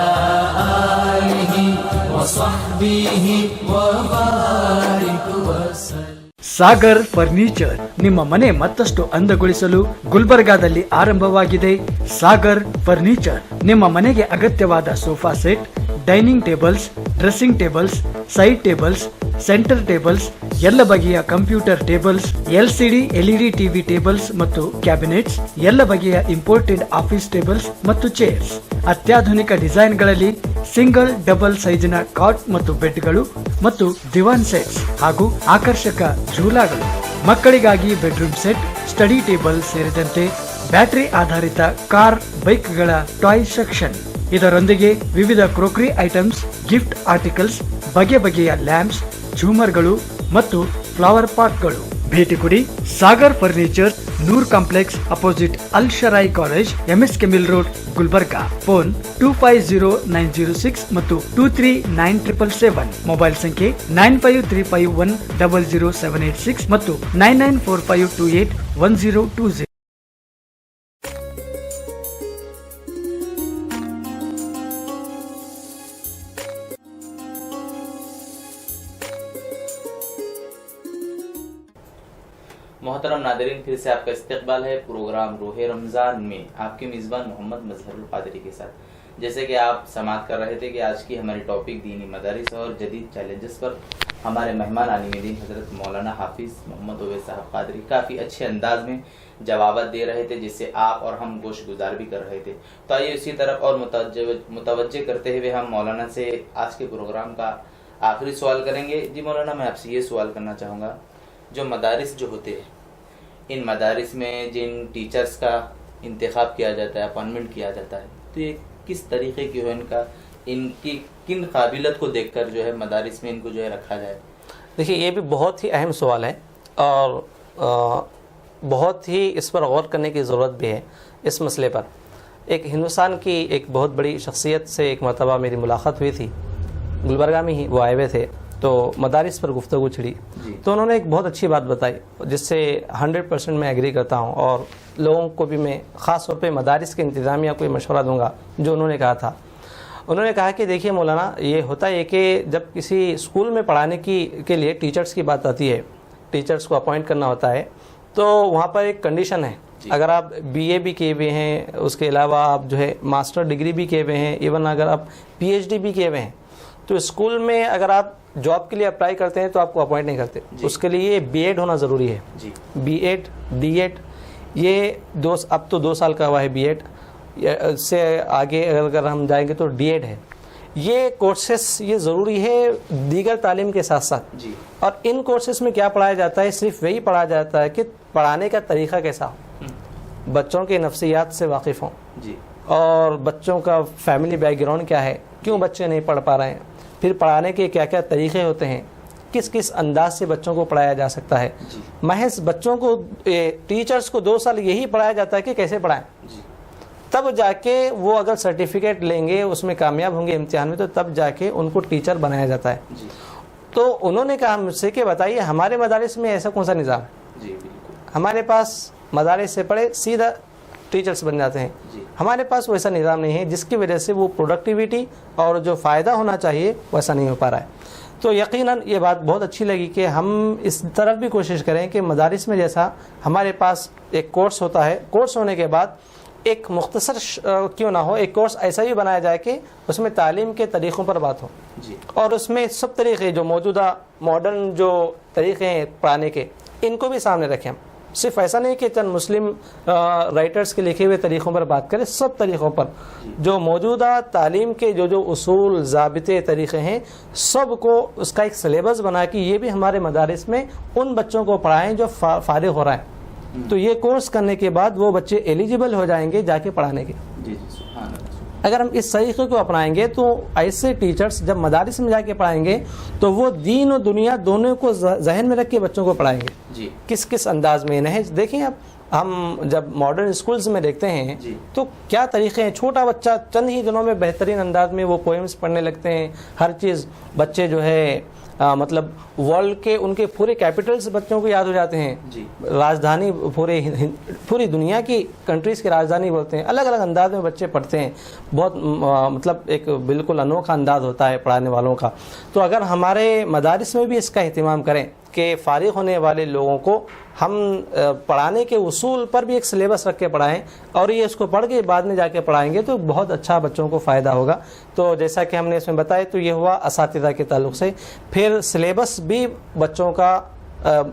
آله وصحبه وبارك وسلم. ಸಾಗರ್ ಫರ್ನಿಚರ್ ನಿಮ್ಮ ಮನೆ ಮತ್ತಷ್ಟು ಅಂದಗೊಳಿಸಲು ಗುಲ್ಬರ್ಗಾದಲ್ಲಿ ಆರಂಭವಾಗಿದೆ. ಸಾಗರ್ ಫರ್ನಿಚರ್ ನಿಮ್ಮ ಮನೆಗೆ ಅಗತ್ಯವಾದ sofa set, dining tables, dressing tables, side tables, centre tables, ಎಲ್ಲ ಬಗೆಯ computer tables, LCD LED TV tables ಮತ್ತು ಕ್ಯಾಬಿನೆಟ್ಸ್, ಎಲ್ಲ ಬಗೆಯ ಇಂಪೋರ್ಟೆಡ್ ಆಫೀಸ್ ಟೇಬಲ್ಸ್ ಮತ್ತು ಚೇರ್ಸ್, ಅತ್ಯಾಧುನಿಕ ಡಿಸೈನ್ಗಳಲ್ಲಿ ಸಿಂಗಲ್ ಡಬಲ್ ಸೈಜಿನ ಕಾಟ್ ಮತ್ತು ಬೆಡ್ಗಳು ಮತ್ತು ದಿವಾನ್ ಸೆಟ್ಸ್ ಹಾಗೂ ಆಕರ್ಷಕ ಝೂಲಾಗಳು, ಮಕ್ಕಳಿಗಾಗಿ ಬೆಡ್ರೂಮ್ ಸೆಟ್, ಸ್ಟಡಿ ಟೇಬಲ್ ಸೇರಿದಂತೆ ಬ್ಯಾಟರಿ ಆಧಾರಿತ ಕಾರ್, ಬೈಕ್ಗಳ ಟಾಯ್ ಸೆಕ್ಷನ್. ಇದರೊಂದಿಗೆ ವಿವಿಧ ಕ್ರೋಕರಿ ಐಟಮ್ಸ್, ಗಿಫ್ಟ್ ಆರ್ಟಿಕಲ್ಸ್, ಬಗೆ ಬಗೆಯ ಲ್ಯಾಂಪ್ಸ್, ಝೂಮರ್ಗಳು ಮತ್ತು ಫ್ಲವರ್ ಪಾಟ್ಗಳು. ಭೇಟಿ ಕೊಡಿ Sagar furniture, Noor complex opposite Al Sharai college, MS K mill road, Gulbarga. Phone 250906 ಮತ್ತು 239777. ಮೊಬೈಲ್ ಸಂಖ್ಯೆ 9535100786 ಮತ್ತು 9945281020. محترم ناظرین، پھر سے آپ کا استقبال ہے پروگرام روح رمضان میں آپ کے میزبان محمد مظہر القادری کے ساتھ. جیسے کہ آپ سماعت کر رہے تھے کہ آج کی ہماری ٹاپک دینی مدارس اور جدید چیلنجز پر ہمارے مہمان عالم دین حضرت مولانا حافظ محمد اویس صاحب قادری کافی اچھے انداز میں جوابات دے رہے تھے، جس سے آپ اور ہم گوش گزار بھی کر رہے تھے. تو آئیے اسی طرف اور متوجہ کرتے ہوئے ہم مولانا سے آج کے پروگرام کا آخری سوال کریں گے. جی مولانا، میں آپ سے یہ سوال کرنا چاہوں گا، جو مدارس جو ہوتے ہیں، ان مدارس میں جن ٹیچرز کا انتخاب کیا جاتا ہے، اپائنٹمنٹ کیا جاتا ہے، تو یہ کس طریقے کی ہو ان کی کن قابلیت کو دیکھ کر جو ہے مدارس میں ان کو جو ہے رکھا جائے؟ دیکھیے یہ بھی بہت ہی اہم سوال ہے اور بہت ہی اس پر غور کرنے کی ضرورت بھی ہے اس مسئلے پر. ایک ہندوستان کی ایک بہت بڑی شخصیت سے ایک مرتبہ میری ملاقات ہوئی تھی, گلبرگہ میں ہی وہ آئے ہوئے تھے, تو مدارس پر گفتگو چھڑی تو انہوں نے ایک بہت اچھی بات بتائی جس سے 100% میں ایگری کرتا ہوں, اور لوگوں کو بھی میں خاص طور پہ مدارس کے انتظامیہ کو مشورہ دوں گا جو انہوں نے کہا تھا. انہوں نے کہا کہ دیکھیے مولانا, یہ ہوتا ہے کہ جب کسی اسکول میں پڑھانے کے لیے ٹیچرز کی بات آتی ہے, ٹیچرز کو اپوائنٹ کرنا ہوتا ہے, تو وہاں پر ایک کنڈیشن ہے. اگر آپ بی اے بھی کیے ہوئے ہیں, اس کے علاوہ آپ جو ہے ماسٹر ڈگری بھی کیے ہوئے ہیں, ایون اگر آپ پی ایچ ڈی بھی کیے ہوئے ہیں, تو اسکول میں اگر آپ جاب کے لیے اپلائی کرتے ہیں تو آپ کو اپوائنٹ نہیں کرتے. اس کے لیے بی ایڈ ہونا ضروری ہے. بی ایڈ, ڈی ایڈ, یہ اب تو 2 سال کا ہوا ہے بی ایڈ, سے آگے اگر ہم جائیں گے تو ڈی ایڈ ہے. یہ کورسز یہ ضروری ہے دیگر تعلیم کے ساتھ ساتھ. اور ان کورسز میں کیا پڑھایا جاتا ہے؟ صرف وہی پڑھایا جاتا ہے کہ پڑھانے کا طریقہ کیسا ہو, بچوں کے نفسیات سے واقف ہوں, اور بچوں کا فیملی بیک گراؤنڈ کیا ہے, کیوں بچے نہیں پڑھ پا رہے ہیں, پھر پڑھانے کے کیا کیا طریقے ہوتے ہیں, کس کس انداز سے بچوں کو پڑھایا جا سکتا ہے. محض بچوں کو ٹیچرز کو 2 سال یہی پڑھایا جاتا ہے کہ کیسے پڑھائیں, تب جا کے وہ اگر سرٹیفکیٹ لیں گے, اس میں کامیاب ہوں گے امتحان میں, تو تب جا کے ان کو ٹیچر بنایا جاتا ہے. تو انہوں نے کہا مجھ سے کہ بتائیے ہمارے مدارس میں ایسا کون سا نظام ہے؟ ہمارے پاس مدارس سے پڑھے سیدھا ٹیچرز بن جاتے ہیں. ہمارے پاس ویسا نظام نہیں ہے, جس کی وجہ سے وہ پروڈکٹیویٹی اور جو فائدہ ہونا چاہیے ویسا نہیں ہو پا رہا ہے. تو یقیناً یہ بات بہت اچھی لگی کہ ہم اس طرف بھی کوشش کریں کہ مدارس میں جیسا ہمارے پاس ایک کورس ہوتا ہے, کورس ہونے کے بعد ایک مختصر کیوں نہ ہو, ایک کورس ایسا بھی بنایا جائے کہ اس میں تعلیم کے طریقوں پر بات ہو, اور اس میں سب طریقے جو موجودہ ماڈرن جو طریقے ہیں پڑھانے کے, ان کو بھی سامنے رکھیں. ہم صرف ایسا نہیں کہ چند مسلم رائٹرز کے لکھے ہوئے طریقوں پر بات کریں, سب طریقوں پر جو موجودہ تعلیم کے جو اصول ضابطے طریقے ہیں, سب کو اس کا ایک سلیبس بنا کے یہ بھی ہمارے مدارس میں ان بچوں کو پڑھائیں جو فارغ ہو رہا ہے. تو یہ کورس کرنے کے بعد وہ بچے ایلیجیبل ہو جائیں گے جا کے پڑھانے کے. اگر ہم اس طریقے کو اپنائیں گے تو ایسے ٹیچرز جب مدارس میں جا کے پڑھائیں گے تو وہ دین و دنیا دونوں کو ذہن میں رکھ کے بچوں کو پڑھائیں گے. کس کس انداز میں نہج دیکھیں, اب ہم جب ماڈرن اسکولز میں دیکھتے ہیں تو کیا طریقے ہیں. چھوٹا بچہ چند ہی دنوں میں بہترین انداز میں وہ پوئمز پڑھنے لگتے ہیں, ہر چیز بچے جو ہے مطلب ورلڈ کے ان کے پورے کیپٹلز بچوں کو یاد ہو جاتے ہیں, راجدھانی پوری دنیا کی کنٹریز کی راجدھانی بولتے ہیں, الگ الگ انداز میں بچے پڑھتے ہیں. بہت مطلب ایک بالکل انوکھا انداز ہوتا ہے پڑھانے والوں کا. تو اگر ہمارے مدارس میں بھی اس کا اہتمام کریں کہ فارغ ہونے والے لوگوں کو ہم پڑھانے کے اصول پر بھی ایک سلیبس رکھ کے پڑھائیں, اور یہ اس کو پڑھ کے بعد میں جا کے پڑھائیں گے تو بہت اچھا بچوں کو فائدہ ہوگا. تو جیسا کہ ہم نے اس میں بتایا, تو یہ ہوا اساتذہ کے تعلق سے. پھر سلیبس بھی بچوں کا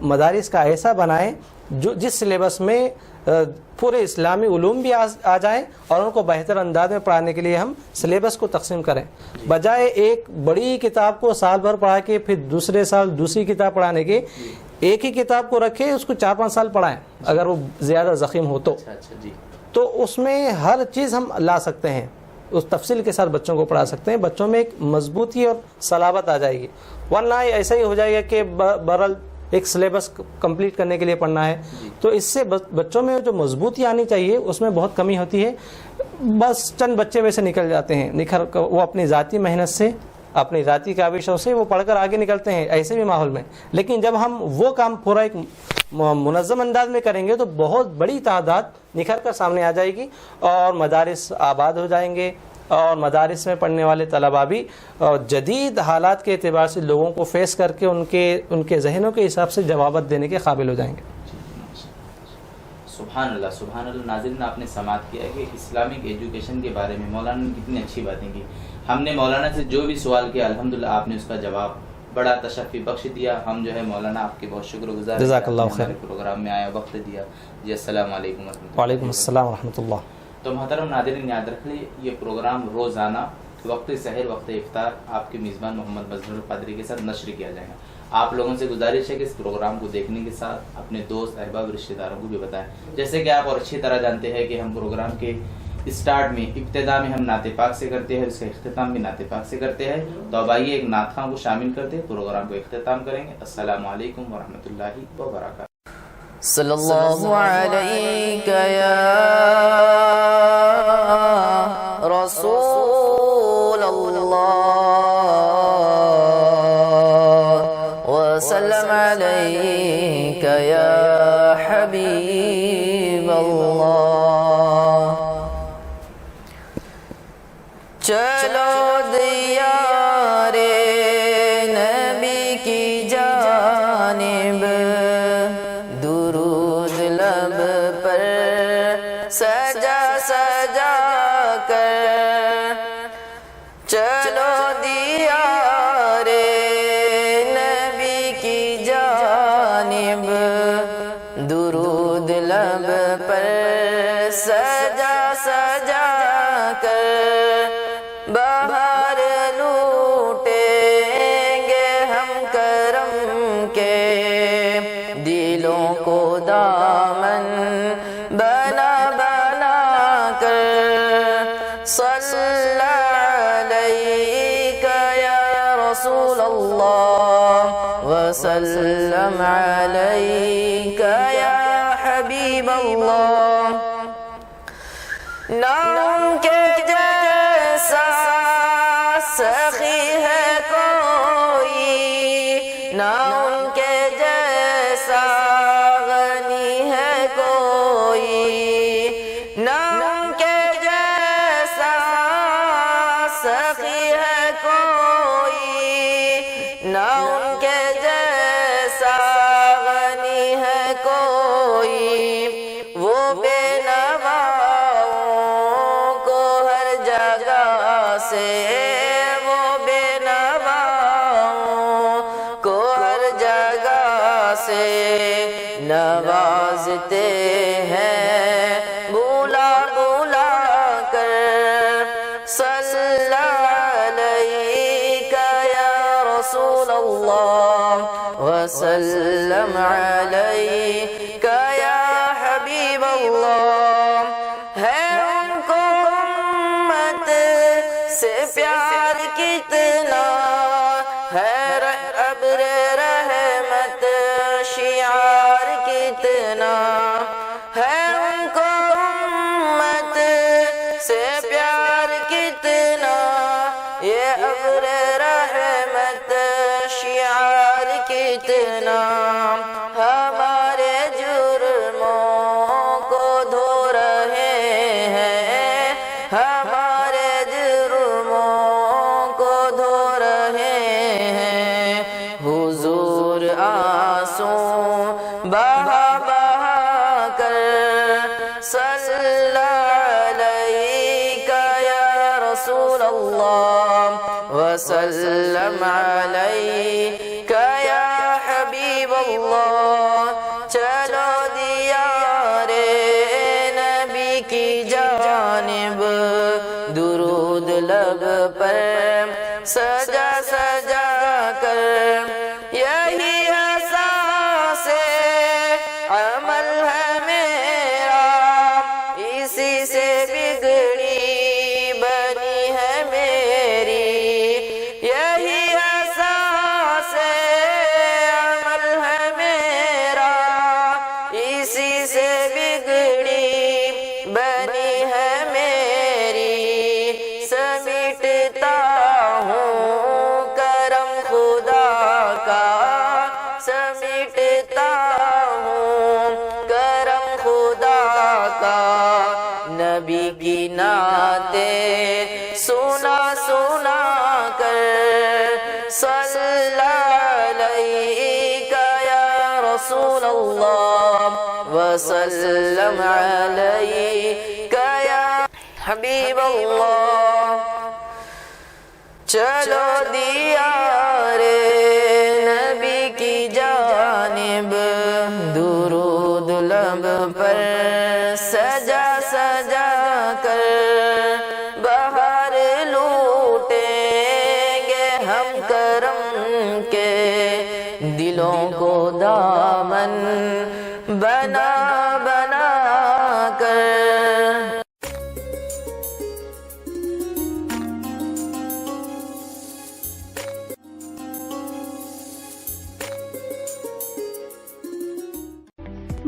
مدارس کا ایسا بنائیں جس سلیبس میں پورے اسلامی علوم بھی آ جائیں, اور ان کو بہتر انداز میں پڑھانے کے لیے ہم سلیبس کو تقسیم کریں, بجائے ایک بڑی کتاب کو سال بھر پڑھا کے پھر دوسرے سال دوسری کتاب پڑھانے کے. ایک ہی کتاب کو رکھے, اس کو 4-5 سال پڑھائیں اگر وہ زیادہ زخیم ہو تو اس میں ہر چیز ہم لا سکتے ہیں, اس تفصیل کے ساتھ بچوں کو پڑھا سکتے ہیں. بچوں میں ایک مضبوطی اور صلابت آ جائے گی, ورنہ ایسا ہی ہو جائے گا کہ بہرحال ایک سلیبس کمپلیٹ کرنے کے لیے پڑھنا ہے, تو اس سے بچوں میں جو مضبوطی آنی چاہیے اس میں بہت کمی ہوتی ہے. بس چند بچے ویسے نکل جاتے ہیں, وہ اپنی ذاتی محنت سے, اپنی ذاتی کاوشوں سے وہ پڑھ کر آگے نکلتے ہیں ایسے بھی ماحول میں. لیکن جب ہم وہ کام پورا ایک منظم انداز میں کریں گے تو بہت بڑی تعداد نکھر کر سامنے آ جائے گی, اور مدارس آباد ہو جائیں گے, اور مدارس میں پڑھنے والے طلباء بھی جدید حالات کے اعتبار سے لوگوں کو فیس کر کے ان کے ذہنوں کے حساب سے جوابت دینے کے قابل ہو جائیں گے. سبحان اللہ, سبحان اللہ. ناظرین, آپ نے سماعت کیا کہ اسلامک ایجوکیشن کے بارے میں مولانا نے کتنی اچھی باتیں کی. ہم نے مولانا سے جو بھی سوال کیا الحمدللہ آپ نے اس کا جواب بڑا تشفی بخش دیا. ہم جو ہے مولانا آپ کے بہت شکر گزار ہیں, جزاک اللہ خیر, پروگرام میں آیا, وقت دیا. جی السلام علیکم ورحمۃ اللہ. وعلیکم السلام ورحمۃ اللہ. تو محترم ناظرین, یاد رکھ لیں یہ پروگرام روزانہ وقت سحر وقت افطار آپ کے میزبان محمد مظہر القادری کے ساتھ نشر کیا جائے گا. آپ لوگوں سے گزارش ہے کہ اس پروگرام کو دیکھنے کے ساتھ اپنے دوست احباب رشتہ داروں کو بھی بتائیں. جیسے کہ آپ اور اچھی طرح جانتے ہیں کہ ہم پروگرام کے اسٹارٹ میں ابتدا میں ہم نعت پاک سے کرتے ہیں، اس کا اختتام بھی نعت پاک سے کرتے ہیں. تو اب آئیے ایک نعت خواں کو شامل کرتے ہیں، پروگرام کو اختتام کریں گے. السلام علیکم ورحمۃ اللہ وبرکاتہ. صلی اللہ علیہ یا رسول اللہ وسلم علیک یا حبیب اللہ. چلو دیار نبی کی جانب درود لب پر سجا سجا کر. چلو دیار نبی کی جانب درود لب پر سجا سجا کر. بہار لوٹیں گے ہم کرم کے دلوں کو دامن بنا بنا کر. صلی علیک یا رسول اللہ وسلم علیک یا حبیب اللہ. نام کے جیسا سخی ہے کوئی، نام کے جیسا غنی ہے کوئی، نام کے جیسا سخی ہے کوئی، نام کے جیسا غنی ہے کوئی. وہ بے وہ بے نواؤں کو ہر جگہ سے نوازتے ہیں بولا بولا کر. صلی علیک یا رسول اللہ وسلم علیک یا حبیب اللہ. ہے ان کو امت سے پیار کتنا، ہے ابر رحمت شعار کتنا، ہے ان کو امت سے پیار کتنا، یہ ابر رحمت شعار کتنا. ہمارے جرموں کو دھو رہے ہیں، ہمارے جرموں کو دھو رہے ہیں. حضور آنسوں بہا بہا کر. صلی علیک یا رسول اللہ وسلم علیک یا حبیب اللہ. چلو دیار نبی کی جانب درود لب پر سجا سجا کر. یہی اساس عمل ہے میرا، اسی سے بگڑی بنی ہے میری. یہی اساس عمل ہے میرا، اسی سے بگڑی بنی ہے میری. سمیٹتا ہوں کرم خدا کا، سمیٹتا ہوں کرم خدا کا. نبی کی نعتیں سنا سنا کر. صلی علیک یا رسول اللہ وسلم علیک یا حبیب اللہ. چلو دیار نبی کی جانب درود لب پر سجا سجا کر. بہار لوٹیں گے ہم کرم کے دلوں کو دامن بنا بنا کر.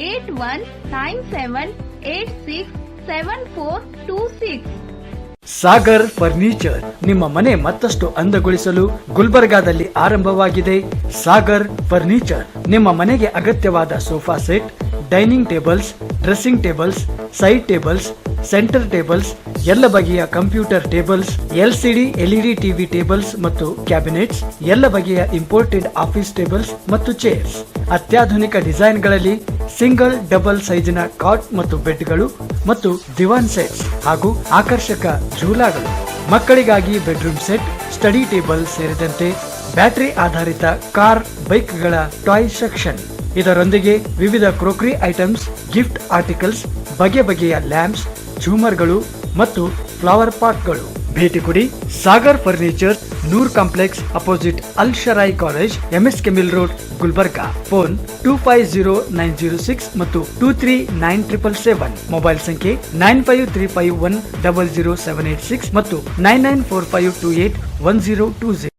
8197867426। ಸಾಗರ್ ಫರ್ನಿಚರ್ ನಿಮ್ಮ ಮನೆ ಮತ್ತಷ್ಟು ಅಂದಗೊಳಿಸಲು ಗುಲ್ಬರ್ಗಾದಲ್ಲಿ ಆರಂಭವಾಗಿದೆ. ಸಾಗರ್ ಫರ್ನಿಚರ್ ನಿಮ್ಮ ಮನೆಗೆ ಅಗತ್ಯವಾದ sofa set, dining tables, dressing tables, side tables, centre tables, ಎಲ್ಲ ಬಗೆಯ computer tables, LCD LED TV tables ಮತ್ತು ಕ್ಯಾಬಿನೆಟ್ಸ್, ಎಲ್ಲ ಬಗೆಯ ಇಂಪೋರ್ಟೆಡ್ ಆಫೀಸ್ ಟೇಬಲ್ಸ್ ಮತ್ತು ಚೇರ್ಸ್, ಅತ್ಯಾಧುನಿಕ ಡಿಸೈನ್ಗಳಲ್ಲಿ ಸಿಂಗಲ್ ಡಬಲ್ ಸೈಜಿನ ಕಾಟ್ ಮತ್ತು ಬೆಡ್ಗಳು ಮತ್ತು ದಿವಾನ್ ಸೆಟ್ಸ್ ಹಾಗೂ ಆಕರ್ಷಕ ಝೂಲಾಗಳು, ಮಕ್ಕಳಿಗಾಗಿ ಬೆಡ್ರೂಮ್ ಸೆಟ್, ಸ್ಟಡಿ ಟೇಬಲ್ ಸೇರಿದಂತೆ ಬ್ಯಾಟರಿ ಆಧಾರಿತ ಕಾರ್, ಬೈಕ್ಗಳ ಟಾಯ್ ಸೆಕ್ಷನ್. ಇದರೊಂದಿಗೆ ವಿವಿಧ ಕ್ರೋಕರಿ ಐಟಮ್ಸ್, ಗಿಫ್ಟ್ ಆರ್ಟಿಕಲ್ಸ್, ಬಗೆ ಬಗೆಯ ಲ್ಯಾಂಪ್ಸ್, ಝೂಮರ್ಗಳು ಮತ್ತು ಫ್ಲವರ್ ಪಾಟ್ಗಳು. ಭೇಟಿ ಕೊಡಿ Sagar furniture, Noor complex opposite Al Sharai college, MS K mill road, Gulbarga. Phone 250906 ಮತ್ತು 239777. ಮೊಬೈಲ್ ಸಂಖ್ಯೆ 9535100786 ಮತ್ತು 9945281020.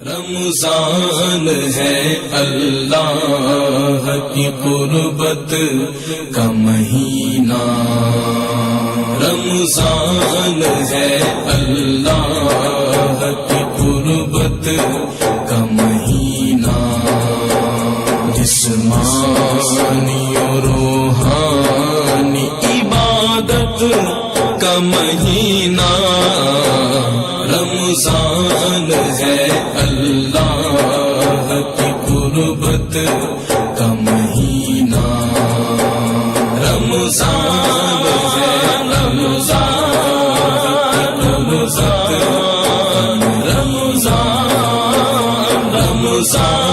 رمضان ہے اللہ کی قربت کا مہینہ، رمضان ہے اللہ کی قربت کا مہینہ، جسمانی و روحانی عبادت کا مہینہ، رمضان ہے اللہ کی قربت کا مہینہ، رمضان ہے اللہ کی قربت، رمضان